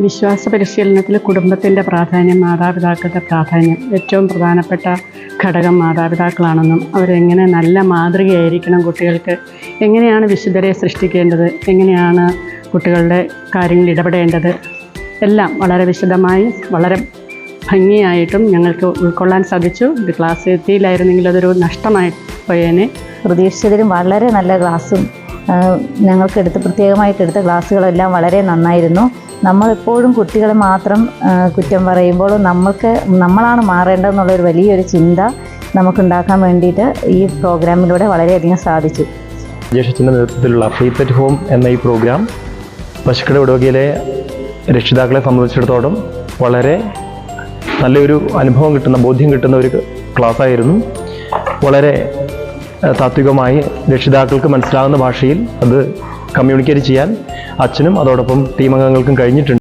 വിശ്വാസ പരിശീലനത്തിൽ കുടുംബത്തിൻ്റെ പ്രാധാന്യം, മാതാപിതാക്കളുടെ പ്രാധാന്യം, ഏറ്റവും പ്രധാനപ്പെട്ട ഘടകം മാതാപിതാക്കളാണെന്നും അവരെങ്ങനെ നല്ല മാതൃകയായിരിക്കണം കുട്ടികൾക്ക്, എങ്ങനെയാണ് വിശുദ്ധരെ സൃഷ്ടിക്കേണ്ടത്, എങ്ങനെയാണ് കുട്ടികളുടെ കാര്യങ്ങളിൽ ഇടപെടേണ്ടത്, എല്ലാം വളരെ വിശദമായി വളരെ ഭംഗിയായിട്ടും ഞങ്ങൾക്ക് ഉൾക്കൊള്ളാൻ സാധിച്ചു. ഇത് ക്ലാസ് എത്തിയില്ലായിരുന്നെങ്കിൽ അതൊരു നഷ്ടമായി പോയേനെ. പ്രതീക്ഷിച്ചതിലും വളരെ നല്ല ക്ലാസ്സും പ്രത്യേകമായിട്ട് എടുത്ത ക്ലാസ്സുകളെല്ലാം വളരെ നന്നായിരുന്നു. നമ്മളെപ്പോഴും കുട്ടികളെ മാത്രം കുറ്റം പറയുമ്പോൾ നമ്മളാണ് മാറേണ്ടതെന്നുള്ളൊരു വലിയൊരു ചിന്ത നമുക്കുണ്ടാക്കാൻ വേണ്ടിയിട്ട് ഈ പ്രോഗ്രാമിലൂടെ വളരെയധികം സാധിച്ചു. ജേഷത്തിൻ്റെ നേതൃത്വത്തിലുള്ള ഫെയ്ത്ത് അറ്റ് ഹോം എന്ന ഈ പ്രോഗ്രാം പശുക്കട ഇടവകയിലെ രക്ഷിതാക്കളെ സംബന്ധിച്ചിടത്തോളം വളരെ നല്ലൊരു അനുഭവം കിട്ടുന്ന, ബോധ്യം കിട്ടുന്ന ഒരു ക്ലാസ്സായിരുന്നു. വളരെ താത്വികമായി രക്ഷിതാക്കൾക്ക് മനസ്സിലാകുന്ന ഭാഷയിൽ അത് കമ്മ്യൂണിക്കേറ്റ് ചെയ്യാൻ അച്ഛനും അതോടൊപ്പം ടീം അംഗങ്ങൾക്കും കഴിഞ്ഞിട്ടുണ്ട്.